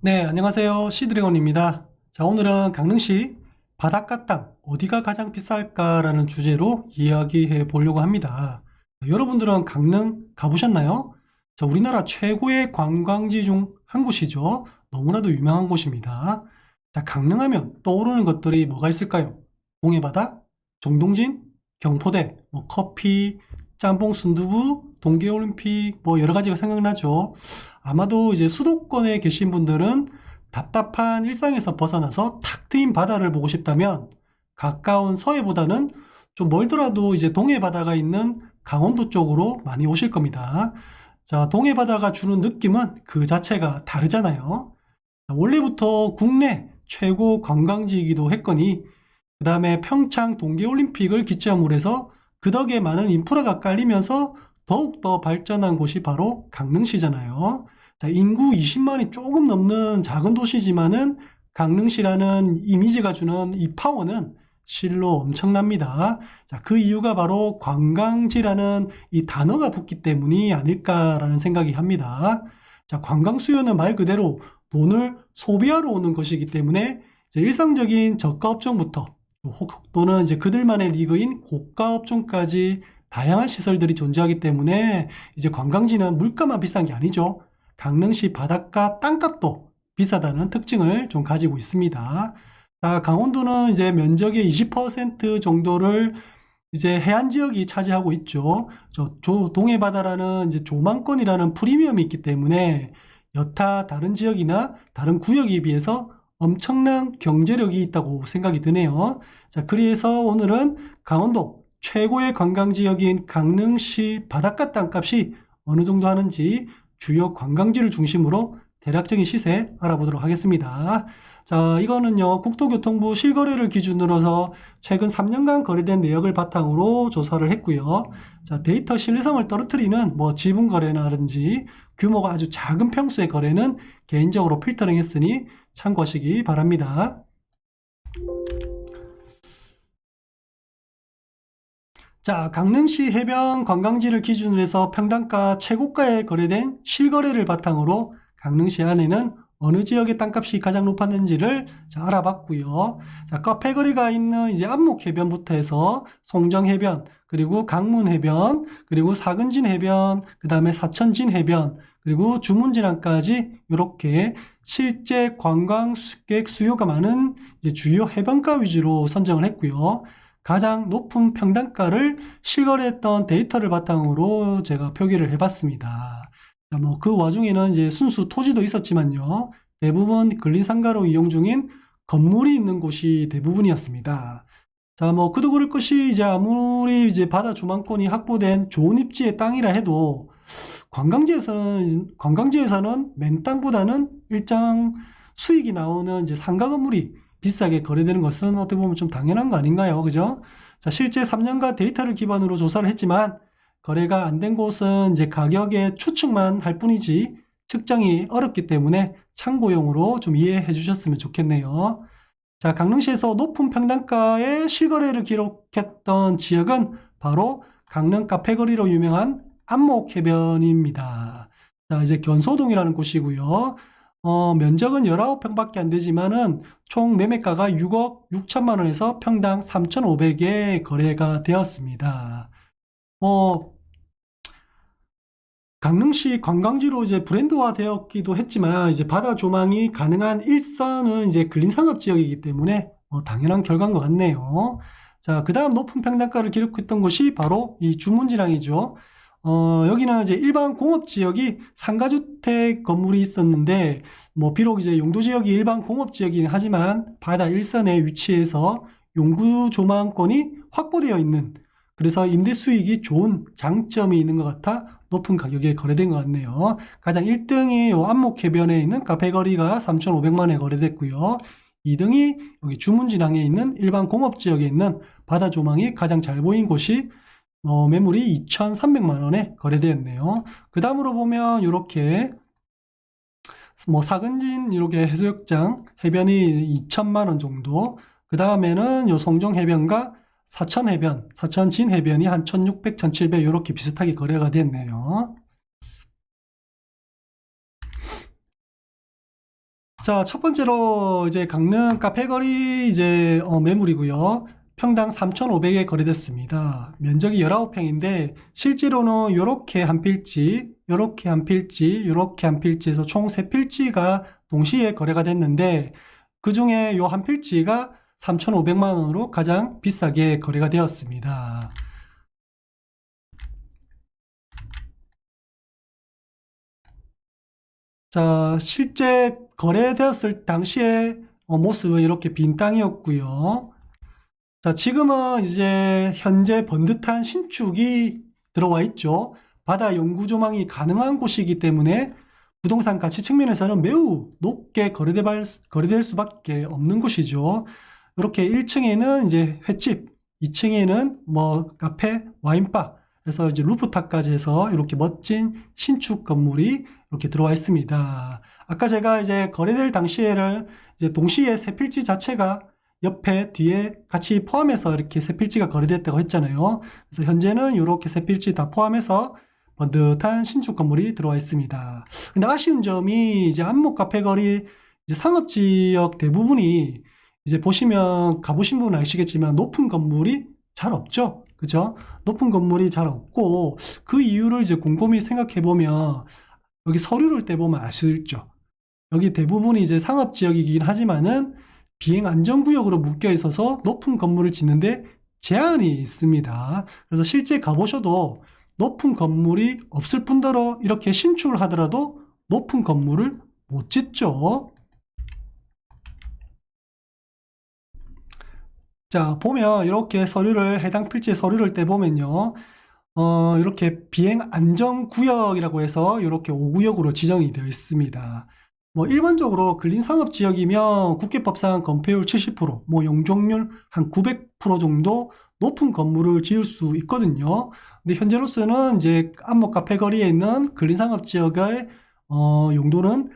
네, 안녕하세요. 시드래곤입니다. 자, 오늘은 강릉시 바닷가 땅 어디가 가장 비쌀까라는 주제로 이야기해 보려고 합니다. 여러분들은 강릉 가보셨나요? 자, 우리나라 최고의 관광지 중 한 곳이죠. 너무나도 유명한 곳입니다. 자, 강릉하면 떠오르는 것들이 뭐가 있을까요? 동해바다, 정동진, 경포대, 커피, 짬뽕 순두부, 동계올림픽, 여러 가지가 생각나죠. 아마도 이제 수도권에 계신 분들은 답답한 일상에서 벗어나서 탁 트인 바다를 보고 싶다면 가까운 서해보다는 좀 멀더라도 이제 동해 바다가 있는 강원도 쪽으로 많이 오실 겁니다. 자, 동해 바다가 주는 느낌은 그 자체가 다르잖아요. 자, 원래부터 국내 최고 관광지이기도 했거니 그 다음에 평창 동계올림픽을 기점으로 해서 그 덕에 많은 인프라가 깔리면서 더욱더 발전한 곳이 바로 강릉시잖아요. 자, 인구 20만이 조금 넘는 작은 도시지만은 강릉시라는 이미지가 주는 이 파워는 실로 엄청납니다. 자, 그 이유가 바로 관광지라는 이 단어가 붙기 때문이 아닐까라는 생각이 합니다. 자, 관광 수요는 말 그대로 돈을 소비하러 오는 것이기 때문에 이제 일상적인 저가 업종부터 또는 이제 그들만의 리그인 고가 업종까지 다양한 시설들이 존재하기 때문에 이제 관광지는 물가만 비싼 게 아니죠. 강릉시 바닷가 땅값도 비싸다는 특징을 좀 가지고 있습니다. 강원도는 이제 면적의 20% 정도를 이제 해안 지역이 차지하고 있죠. 동해 바다라는 이제 조망권이라는 프리미엄이 있기 때문에 여타 다른 지역이나 다른 구역에 비해서 엄청난 경제력이 있다고 생각이 드네요. 자, 그래서 오늘은 강원도 최고의 관광지역인 강릉시 바닷가 땅값이 어느 정도 하는지 주요 관광지를 중심으로 대략적인 시세 알아보도록 하겠습니다. 자, 이거는요, 국토교통부 실거래를 기준으로 해서 최근 3년간 거래된 내역을 바탕으로 조사를 했고요. 자, 데이터 신뢰성을 떨어뜨리는 지분 거래라든지 규모가 아주 작은 평수의 거래는 개인적으로 필터링 했으니 참고하시기 바랍니다. 자, 강릉시 해변 관광지를 기준으로 해서 평당가 최고가에 거래된 실거래를 바탕으로 강릉시 안에는 어느 지역의 땅값이 가장 높았는지를 알아봤고요. 자, 카페거리가 있는 이제 안목해변부터 해서 송정해변, 그리고 강문해변, 그리고 사근진해변, 그 다음에 사천진해변, 그리고 주문진항까지 이렇게 실제 관광객 수요가 많은 이제 주요 해변가 위주로 선정을 했고요. 가장 높은 평당가를 실거래했던 데이터를 바탕으로 제가 표기를 해봤습니다. 그 와중에는 이제 순수 토지도 있었지만요. 대부분 근린상가로 이용 중인 건물이 있는 곳이 대부분이었습니다. 자, 그도 그럴 것이 이제 아무리 이제 바다 조망권이 확보된 좋은 입지의 땅이라 해도 관광지에서는 맨 땅보다는 일정 수익이 나오는 이제 상가 건물이 비싸게 거래되는 것은 어떻게 보면 좀 당연한 거 아닌가요? 그죠? 자, 실제 3년간 데이터를 기반으로 조사를 했지만 거래가 안 된 곳은 이제 가격의 추측만 할 뿐이지 측정이 어렵기 때문에 참고용으로 좀 이해해 주셨으면 좋겠네요. 자, 강릉시에서 높은 평당가의 실거래를 기록했던 지역은 바로 강릉 카페거리로 유명한 안목해변입니다. 자, 이제 견소동이라는 곳이고요. 면적은 19평밖에 안 되지만은 총 매매가가 6억 6천만 원에서 평당 3,500에 거래가 되었습니다. 강릉시 관광지로 이제 브랜드화 되었기도 했지만 이제 바다 조망이 가능한 일선은 이제 근린상업 지역이기 때문에 당연한 결과인 것 같네요. 자, 그 다음 높은 평당가를 기록했던 곳이 바로 이 주문지랑이죠. 여기는 이제 일반 공업 지역이 상가주택 건물이 있었는데, 비록 이제 용도 지역이 일반 공업 지역이긴 하지만 바다 일선에 위치해서 용구 조망권이 확보되어 있는, 그래서 임대 수익이 좋은 장점이 있는 것 같아 높은 가격에 거래된 것 같네요. 가장 1등이 안목해변에 있는 카페거리가 3,500만 원에 거래됐고요. 2등이 여기 주문진항에 있는 일반 공업 지역에 있는 바다 조망이 가장 잘 보인 곳이 매물이 2,300만 원에 거래되었네요. 그 다음으로 보면 이렇게 사근진 이렇게 해수욕장 해변이 2천만 원 정도, 그 다음에는 요 송정해변과 사천진 해변이 한 1,600, 1,700 이렇게 비슷하게 거래가 됐네요. 자, 첫 번째로 이제 강릉 카페거리 이제 매물이고요. 평당 3,500에 거래됐습니다. 면적이 19평인데 실제로는 요렇게 한 필지, 요렇게 한 필지, 요렇게 한 필지에서 총 3필지가 동시에 거래가 됐는데 그 중에 요 한 필지가 3,500만 원으로 가장 비싸게 거래가 되었습니다. 자, 실제 거래되었을 당시의 모습은 이렇게 빈 땅이었고요. 자, 지금은 이제 현재 번듯한 신축이 들어와 있죠. 바다 영구 조망이 가능한 곳이기 때문에 부동산 가치 측면에서는 매우 높게 거래될 수밖에 없는 곳이죠. 이렇게 1층에는 이제 횟집, 2층에는 뭐 카페, 와인바, 그래서 이제 루프탑까지 해서 이렇게 멋진 신축 건물이 이렇게 들어와 있습니다. 아까 제가 이제 거래될 당시에를 이제 동시에 세 필지 자체가 옆에 뒤에 같이 포함해서 이렇게 세 필지가 거래됐다고 했잖아요. 그래서 현재는 이렇게 세 필지 다 포함해서 번듯한 신축 건물이 들어와 있습니다. 근데 아쉬운 점이 이제 안목 카페거리 이제 상업지역 대부분이 이제 보시면 가보신 분은 아시겠지만 높은 건물이 잘 없죠. 그죠? 높은 건물이 잘 없고 그 이유를 이제 곰곰이 생각해 보면 여기 서류를 떼보면 아시죠? 여기 대부분이 이제 상업지역이긴 하지만은 비행 안전구역으로 묶여 있어서 높은 건물을 짓는데 제한이 있습니다. 그래서 실제 가보셔도 높은 건물이 없을 뿐더러 이렇게 신축을 하더라도 높은 건물을 못 짓죠. 자, 보면 이렇게 서류를 해당 필지의 서류를 떼보면요. 이렇게 비행 안전구역이라고 해서 이렇게 5구역으로 지정이 되어 있습니다. 뭐 일반적으로 근린상업지역이면 국회법상 건폐율 70%, 뭐 용적률 한 900% 정도 높은 건물을 지을 수 있거든요. 근데 현재로서는 이제 안목 카페거리에 있는 근린상업지역의 용도는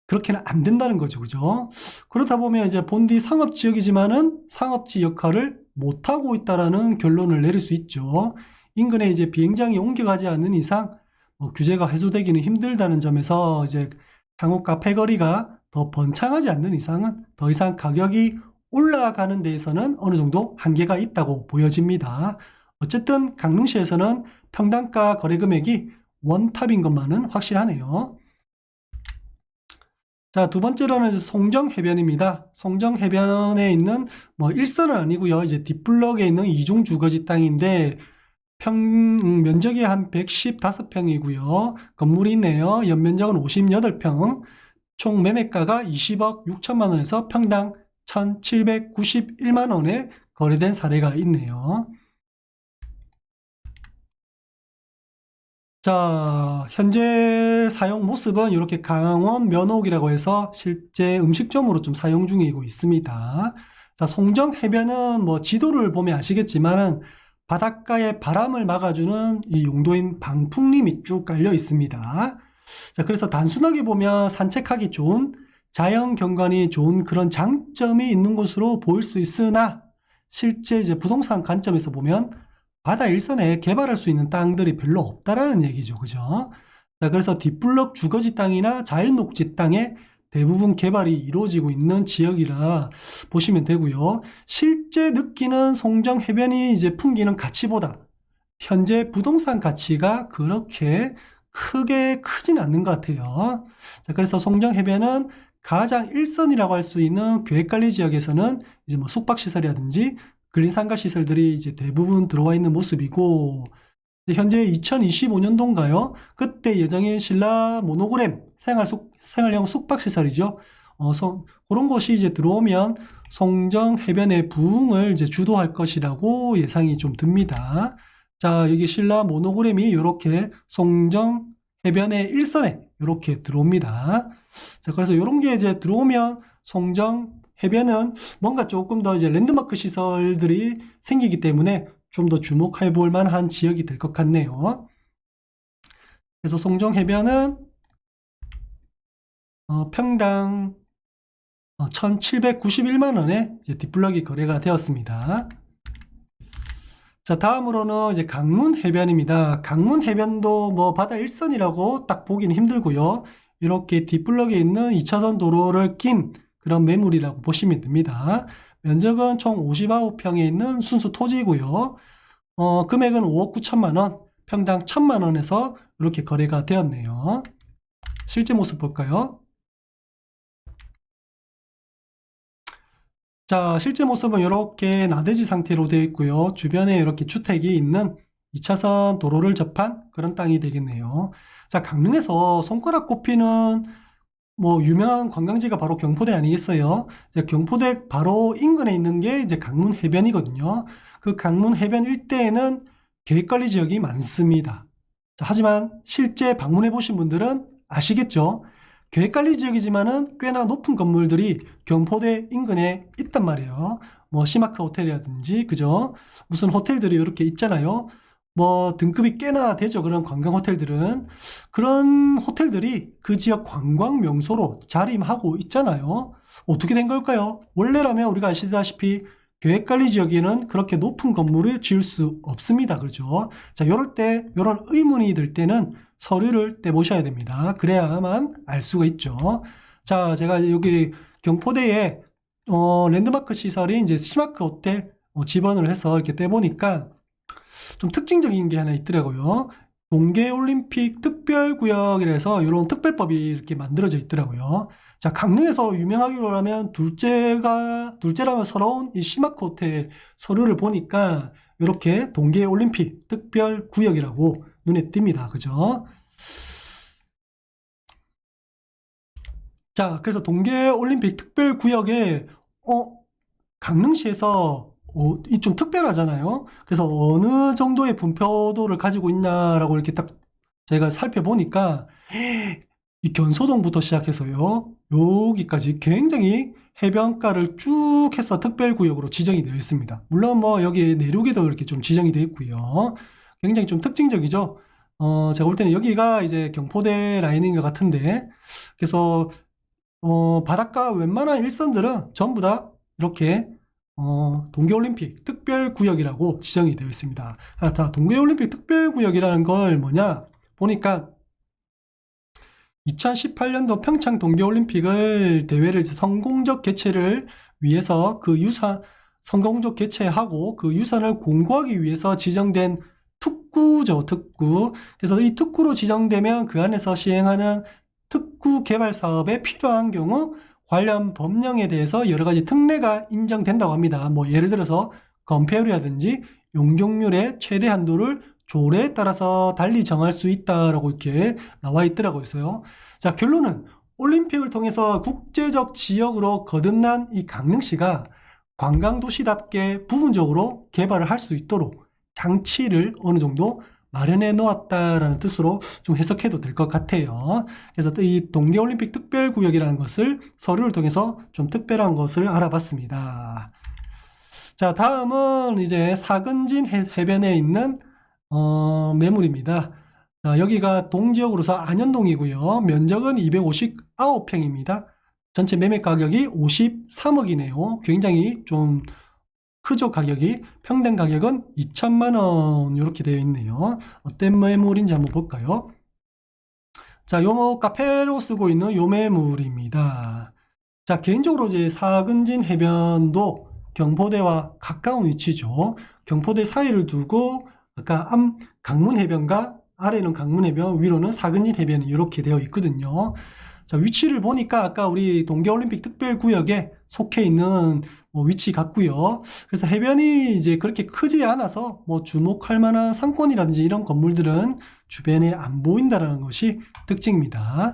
그렇게는 안 된다는 거죠. 그죠? 그렇다 보면 이제 본디 상업지역이지만은 상업지 역할을 못하고 있다라는 결론을 내릴 수 있죠. 인근에 이제 비행장이 옮겨가지 않는 이상 규제가 해소되기는 힘들다는 점에서 이제 향후 카페거리가 더 번창하지 않는 이상은 더 이상 가격이 올라가는 데에서는 어느 정도 한계가 있다고 보여집니다. 어쨌든 강릉시에서는 평당가 거래 금액이 원탑인 것만은 확실하네요. 자, 두 번째로는 이제 송정해변입니다. 송정해변에 있는 뭐 일선은 아니고요. 이제 뒷블럭에 있는 이중 주거지 땅인데 면적이 한 115평이고요. 건물이 있네요. 연면적은 58평. 총 매매가가 20억 6천만 원에서 평당 1,791만 원에 거래된 사례가 있네요. 자, 현재 사용 모습은 이렇게 강원 면옥이라고 해서 실제 음식점으로 좀 사용 중이고 있습니다. 자, 송정해변은 뭐 지도를 보면 아시겠지만 바닷가의 바람을 막아주는 이 용도인 방풍림이 쭉 깔려 있습니다. 자, 그래서 단순하게 보면 산책하기 좋은 자연 경관이 좋은 그런 장점이 있는 곳으로 보일 수 있으나 실제 이제 부동산 관점에서 보면 바다 일선에 개발할 수 있는 땅들이 별로 없다라는 얘기죠. 그죠? 자, 그래서 뒷블럭 주거지 땅이나 자연녹지 땅에 대부분 개발이 이루어지고 있는 지역이라 보시면 되고요. 실제 느끼는 송정해변이 이제 풍기는 가치보다 현재 부동산 가치가 그렇게 크게 크진 않는 것 같아요. 자, 그래서 송정해변은 가장 일선이라고 할 수 있는 계획관리 지역에서는 이제 뭐 숙박시설이라든지 근린상가 시설들이 이제 대부분 들어와 있는 모습이고, 현재 2025년도인가요? 그때 예정인 신라 모노그램 생활형 숙박시설이죠. 그런 곳이 이제 들어오면 송정 해변의 부흥을 이제 주도할 것이라고 예상이 좀 듭니다. 자, 여기 신라 모노그램이 이렇게 송정 해변의 일선에 이렇게 들어옵니다. 자, 그래서 이런 게 이제 들어오면 송정 해변은 뭔가 조금 더 이제 랜드마크 시설들이 생기기 때문에 좀 더 주목해 볼 만한 지역이 될 것 같네요. 그래서 송정 해변은 평당 1,791만 원에 이제 뒷블럭이 거래가 되었습니다. 자, 다음으로는 이제 강문 해변입니다. 강문 해변도 뭐 바다 일선이라고 딱 보기는 힘들고요. 이렇게 뒷블럭에 있는 2차선 도로를 낀 그런 매물이라고 보시면 됩니다. 면적은 총 59평에 있는 순수 토지이고요. 금액은 5억 9천만 원, 평당 1천만 원에서 이렇게 거래가 되었네요. 실제 모습 볼까요? 자, 실제 모습은 이렇게 나대지 상태로 되어 있고요. 주변에 이렇게 주택이 있는 2차선 도로를 접한 그런 땅이 되겠네요. 자, 강릉에서 손가락 꼽히는 뭐 유명한 관광지가 바로 경포대 아니겠어요? 이제 경포대 바로 인근에 있는 게 이제 강문 해변이거든요. 그 강문 해변 일대에는 계획관리 지역이 많습니다. 자, 하지만 실제 방문해 보신 분들은 아시겠죠? 계획관리 지역이지만은 꽤나 높은 건물들이 경포대 인근에 있단 말이에요. 뭐 시마크 호텔이라든지 그죠? 무슨 호텔들이 이렇게 있잖아요. 뭐 등급이 꽤나 되죠. 그런 관광 호텔들은. 그런 호텔들이 그 지역 관광 명소로 자림하고 있잖아요. 어떻게 된 걸까요? 원래라면 우리가 아시다시피 계획관리 지역에는 그렇게 높은 건물을 지을 수 없습니다. 그렇죠? 자, 요럴 때, 요런 의문이 들 때는 서류를 떼보셔야 됩니다. 그래야만 알 수가 있죠. 자, 제가 여기 경포대에, 랜드마크 시설이 이제 시마크 호텔 지번을 해서 이렇게 떼보니까 좀 특징적인 게 하나 있더라고요. 동계올림픽 특별구역이라서 이런 특별법이 이렇게 만들어져 있더라고요. 자, 강릉에서 유명하기로 하면 둘째라면 서러운 이 시마크 호텔 서류를 보니까 이렇게 동계올림픽 특별구역이라고 눈에 띕니다. 그죠? 자, 그래서 동계올림픽 특별구역에, 강릉시에서 이 좀 특별하잖아요. 그래서 어느 정도의 분포도를 가지고 있냐라고 이렇게 딱 제가 살펴보니까 이 견소동부터 시작해서요. 여기까지 굉장히 해변가를 쭉 해서 특별구역으로 지정이 되어 있습니다. 물론 뭐 여기 내륙에도 이렇게 좀 지정이 되어 있고요. 굉장히 좀 특징적이죠. 제가 볼 때는 여기가 이제 경포대 라인인 것 같은데, 그래서 바닷가 웬만한 일선들은 전부 다 이렇게 동계올림픽 특별구역이라고 지정이 되어 있습니다. 자, 동계올림픽 특별구역이라는 걸 뭐냐 보니까 2018년도 평창 동계올림픽을 대회를 성공적 개최를 위해서 성공적 개최하고 그 유산을 공고하기 위해서 지정된 특구죠, 특구. 그래서 이 특구로 지정되면 그 안에서 시행하는 특구 개발 사업에 필요한 경우 관련 법령에 대해서 여러 가지 특례가 인정된다고 합니다. 뭐 예를 들어서 건폐율이라든지 용적률의 최대 한도를 조례에 따라서 달리 정할 수 있다라고 이렇게 나와 있더라고요. 자, 결론은 올림픽을 통해서 국제적 지역으로 거듭난 이 강릉시가 관광도시답게 부분적으로 개발을 할 수 있도록 장치를 어느 정도 마련해 놓았다라는 뜻으로 좀 해석해도 될 것 같아요. 그래서 이 동계올림픽 특별구역이라는 것을 서류를 통해서 좀 특별한 것을 알아봤습니다. 자, 다음은 이제 사근진 해변에 있는 매물입니다. 자, 여기가 동지역으로서 안현동이고요. 면적은 259평입니다. 전체 매매 가격이 53억이네요. 굉장히 좀 크죠, 가격이. 평당 가격은 2천만 원 이렇게 되어 있네요. 어떤 매물인지 한번 볼까요? 자, 요 카페로 쓰고 있는 요 매물입니다. 자, 개인적으로 이제 사근진 해변도 경포대와 가까운 위치죠. 경포대 사이를 두고 아까 강문 해변과 아래는 강문 해변, 위로는 사근진 해변이 이렇게 되어 있거든요. 자, 위치를 보니까 아까 우리 동계올림픽 특별구역에 속해 있는 위치 같고요. 그래서 해변이 이제 그렇게 크지 않아서 뭐 주목할 만한 상권이라든지 이런 건물들은 주변에 안 보인다는 것이 특징입니다.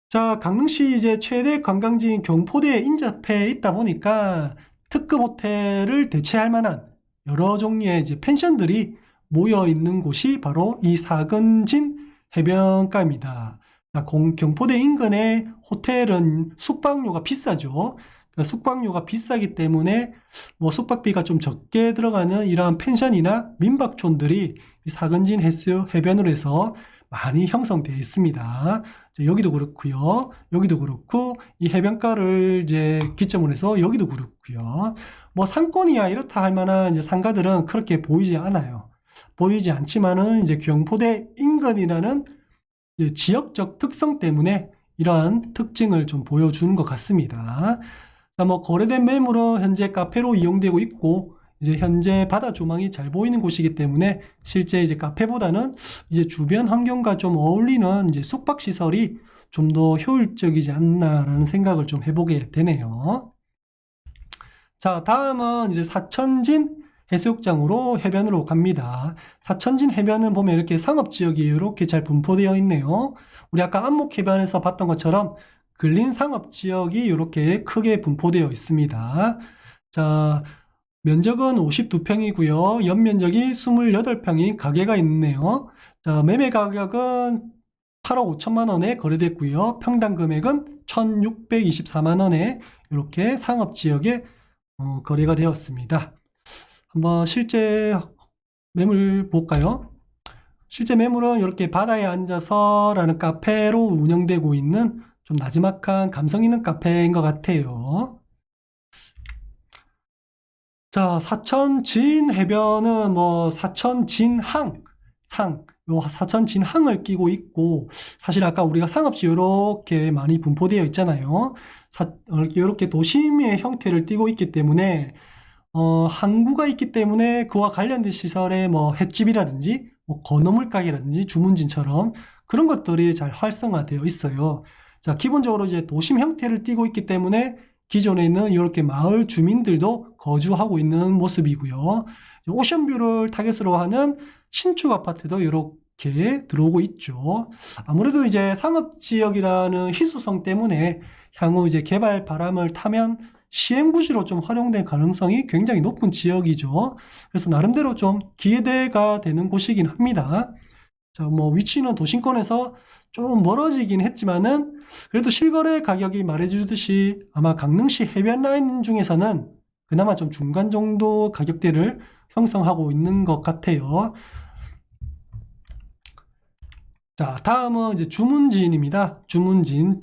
자, 강릉시 이제 최대 관광지인 경포대에 인접해 있다 보니까 특급 호텔을 대체할 만한 여러 종류의 이제 펜션들이 모여 있는 곳이 바로 이 사근진 해변가입니다. 자, 경포대 인근의 호텔은 숙박료가 비싸죠. 그러니까 숙박료가 비싸기 때문에 뭐 숙박비가 좀 적게 들어가는 이러한 펜션이나 민박촌들이 이 사근진 해변으로 해서 많이 형성되어 있습니다. 여기도 그렇고요. 여기도 그렇고 이 해변가를 이제 기점으로 해서 여기도 그렇고요. 뭐 상권이야 이렇다 할 만한 이제 상가들은 그렇게 보이지 않아요. 보이지 않지만은 이제 경포대 인근이라는 이제 지역적 특성 때문에 이러한 특징을 좀 보여주는 것 같습니다. 자, 뭐 거래된 매물은 현재 카페로 이용되고 있고 이제 현재 바다 조망이 잘 보이는 곳이기 때문에 실제 이제 카페보다는 이제 주변 환경과 좀 어울리는 이제 숙박 시설이 좀 더 효율적이지 않나라는 생각을 좀 해보게 되네요. 자, 다음은 이제 사천진 해수욕장으로 해변으로 갑니다. 사천진 해변을 보면 이렇게 상업지역이 이렇게 잘 분포되어 있네요. 우리 아까 안목해변에서 봤던 것처럼 근린 상업지역이 이렇게 크게 분포되어 있습니다. 자, 면적은 52평이고요. 연면적이 28평인 가게가 있네요. 자, 매매 가격은 8억 5천만 원에 거래됐고요. 평당 금액은 1,624만 원에 이렇게 상업지역에 거래가 되었습니다. 한번 실제 매물 볼까요? 실제 매물은 이렇게 바다에 앉아서라는 카페로 운영되고 있는 좀 나지막한 감성 있는 카페인 것 같아요. 자, 사천진 해변은 뭐 사천진항, 요 사천진항을 끼고 있고, 사실 아까 우리가 상업지 이렇게 많이 분포되어 있잖아요. 이렇게 도심의 형태를 띠고 있기 때문에 항구가 있기 때문에 그와 관련된 시설에 뭐 횟집이라든지 뭐 건어물 가게라든지 주문진처럼 그런 것들이 잘 활성화되어 있어요. 자, 기본적으로 이제 도심 형태를 띠고 있기 때문에 기존에 있는 이렇게 마을 주민들도 거주하고 있는 모습이고요. 오션뷰를 타겟으로 하는 신축 아파트도 이렇게 들어오고 있죠. 아무래도 이제 상업지역이라는 희소성 때문에 향후 이제 개발 바람을 타면 시행부지로 좀 활용될 가능성이 굉장히 높은 지역이죠. 그래서 나름대로 좀 기대가 되는 곳이긴 합니다. 자, 뭐 위치는 도심권에서 좀 멀어지긴 했지만은 그래도 실거래 가격이 말해주듯이 아마 강릉시 해변 라인 중에서는 그나마 좀 중간 정도 가격대를 형성하고 있는 것 같아요. 자, 다음은 이제 주문진입니다. 주문진.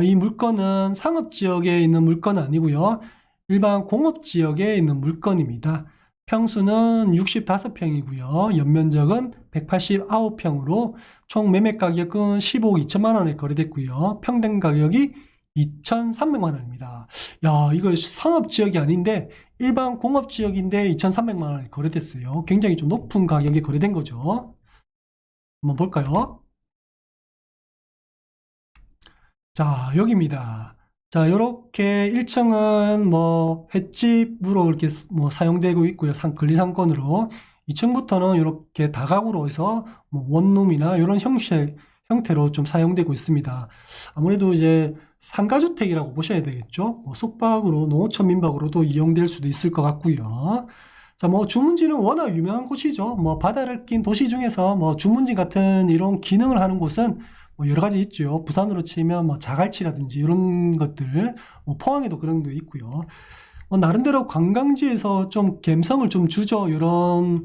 이 물건은 상업지역에 있는 물건은 아니고요. 일반 공업지역에 있는 물건입니다. 평수는 65평이고요. 연면적은 189평으로 총 매매 가격은 15억 2천만 원에 거래됐고요. 평당 가격이 2,300만 원입니다. 야, 이거 상업지역이 아닌데 일반 공업지역인데 2,300만 원에 거래됐어요. 굉장히 좀 높은 가격에 거래된 거죠. 한번 볼까요? 자, 여기입니다. 자, 이렇게 1층은 뭐 횟집으로 이렇게 뭐 사용되고 있고요. 근리상권으로. 2층부터는 이렇게 다가구로 해서 뭐 원룸이나 이런 형태로 좀 사용되고 있습니다. 아무래도 이제 상가주택이라고 보셔야 되겠죠. 뭐 숙박으로, 농어촌 민박으로도 이용될 수도 있을 것 같고요. 자, 뭐 주문진은 워낙 유명한 곳이죠. 뭐 바다를 낀 도시 중에서 뭐 주문진 같은 이런 기능을 하는 곳은 뭐 여러 가지 있죠. 부산으로 치면 뭐 자갈치라든지 이런 것들, 뭐 포항에도 그런 게 있고요. 뭐 나름대로 관광지에서 좀 감성을 좀 주죠. 이런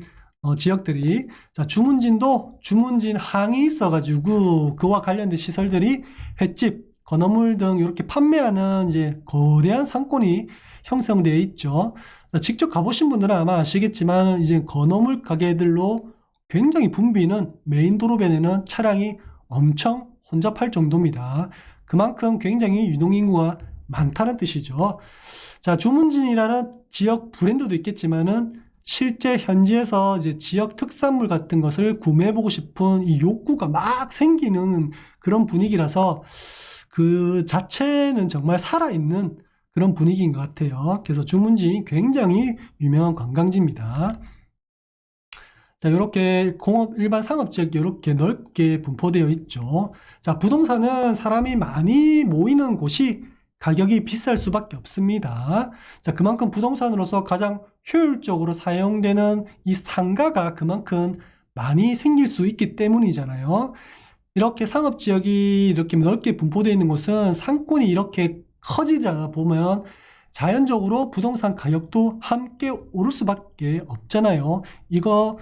지역들이. 자, 주문진도 주문진 항이 있어가지고 그와 관련된 시설들이 횟집, 건어물 등 이렇게 판매하는 이제 거대한 상권이 형성되어 있죠. 직접 가보신 분들은 아마 아시겠지만 이제 건어물 가게들로 굉장히 붐비는 메인 도로변에는 차량이 엄청 혼잡할 정도입니다. 그만큼 굉장히 유동인구가 많다는 뜻이죠. 자, 주문진이라는 지역 브랜드도 있겠지만은 실제 현지에서 이제 지역 특산물 같은 것을 구매해보고 싶은 이 욕구가 막 생기는 그런 분위기라서 그 자체는 정말 살아있는 그런 분위기인 것 같아요. 그래서 주문진 굉장히 유명한 관광지입니다. 자, 이렇게 일반 상업지역 이렇게 넓게 분포되어 있죠. 자, 부동산은 사람이 많이 모이는 곳이 가격이 비쌀 수밖에 없습니다. 자, 그만큼 부동산으로서 가장 효율적으로 사용되는 이 상가가 그만큼 많이 생길 수 있기 때문이잖아요. 이렇게 상업지역이 이렇게 넓게 분포되어 있는 곳은 상권이 이렇게 커지자 보면 자연적으로 부동산 가격도 함께 오를 수밖에 없잖아요. 이거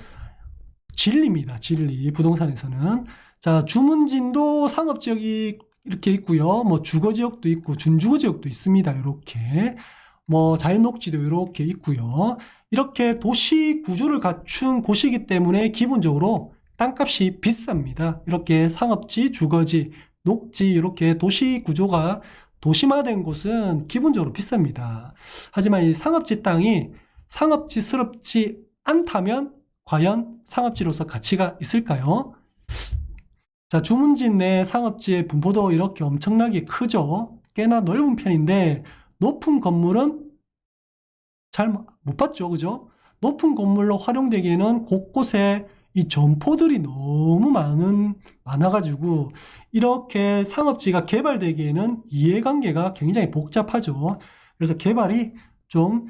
진리입니다. 진리. 부동산에서는. 자, 주문진도 상업지역이 이렇게 있고요. 뭐 주거지역도 있고 준주거지역도 있습니다. 이렇게. 뭐 자연녹지도 이렇게 있고요. 이렇게 도시 구조를 갖춘 곳이기 때문에 기본적으로 땅값이 비쌉니다. 이렇게 상업지, 주거지, 녹지 이렇게 도시 구조가 도심화된 곳은 기본적으로 비쌉니다. 하지만 이 상업지 땅이 상업지스럽지 않다면 과연 상업지로서 가치가 있을까요? 자, 주문진 내 상업지의 분포도 이렇게 엄청나게 크죠. 꽤나 넓은 편인데 높은 건물은 잘 못 봤죠, 그죠? 높은 건물로 활용되기에는 곳곳에 이 점포들이 너무 많아가지고 이렇게 상업지가 개발되기에는 이해관계가 굉장히 복잡하죠. 그래서 개발이 좀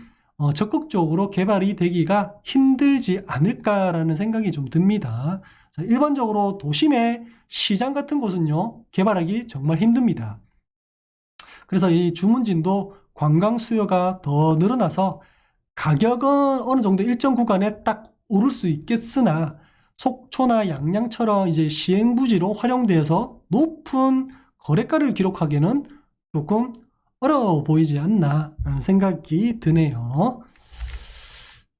적극적으로 개발이 되기가 힘들지 않을까라는 생각이 좀 듭니다. 자, 일반적으로 도심의 시장 같은 곳은요, 개발하기 정말 힘듭니다. 그래서 이 주문진도 관광 수요가 더 늘어나서 가격은 어느 정도 일정 구간에 딱 오를 수 있겠으나 속초나 양양처럼 이제 시행부지로 활용되어서 높은 거래가를 기록하기에는 조금 어려워 보이지 않나라는 생각이 드네요.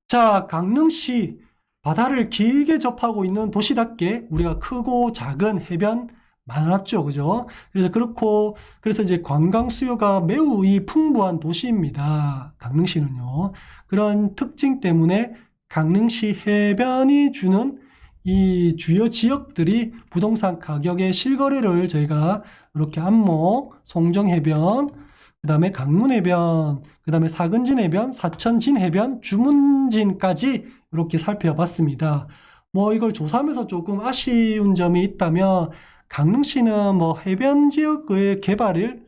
자, 강릉시 바다를 길게 접하고 있는 도시답게 우리가 크고 작은 해변 많았죠, 그죠? 그래서 이제 관광 수요가 매우 풍부한 도시입니다. 강릉시는요. 그런 특징 때문에 강릉시 해변이 주는 이 주요 지역들이 부동산 가격의 실거래를 저희가 이렇게 안목, 송정해변, 그 다음에 강문해변, 그 다음에 사근진해변, 사천진해변, 주문진까지 이렇게 살펴봤습니다. 뭐 이걸 조사하면서 조금 아쉬운 점이 있다면 강릉시는 뭐 해변 지역 개발에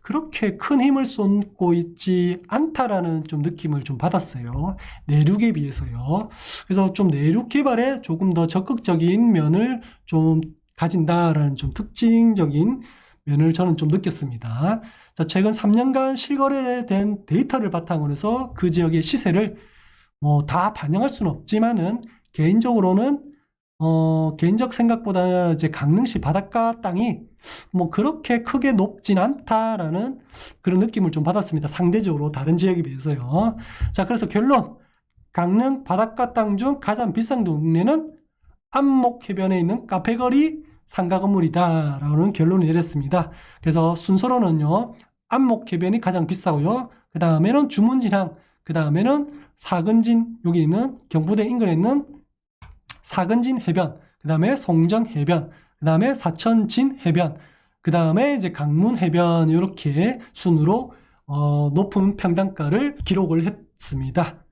그렇게 큰 힘을 쏟고 있지 않다라는 좀 느낌을 좀 받았어요. 내륙에 비해서요. 그래서 좀 내륙 개발에 조금 더 적극적인 면을 좀 가진다라는 좀 특징적인 면을 저는 좀 느꼈습니다. 자, 최근 3년간 실거래된 데이터를 바탕으로 해서 그 지역의 시세를 뭐 다 반영할 수는 없지만은 개인적으로는 개인적 생각보다 이제 강릉시 바닷가 땅이 뭐 그렇게 크게 높진 않다라는 그런 느낌을 좀 받았습니다. 상대적으로 다른 지역에 비해서요. 자, 그래서 결론. 강릉 바닷가 땅 중 가장 비싼 동네는 안목해변에 있는 카페거리 상가 건물이다라는 결론을 내렸습니다. 그래서 순서로는요, 안목해변이 가장 비싸고요. 그 다음에는 주문진항, 그 다음에는 사근진, 여기 있는 경부대 인근에 있는 사근진 해변, 그 다음에 송정 해변, 그 다음에 사천진 해변, 그 다음에 이제 강문 해변, 이렇게 순으로 높은 평당가를 기록을 했습니다.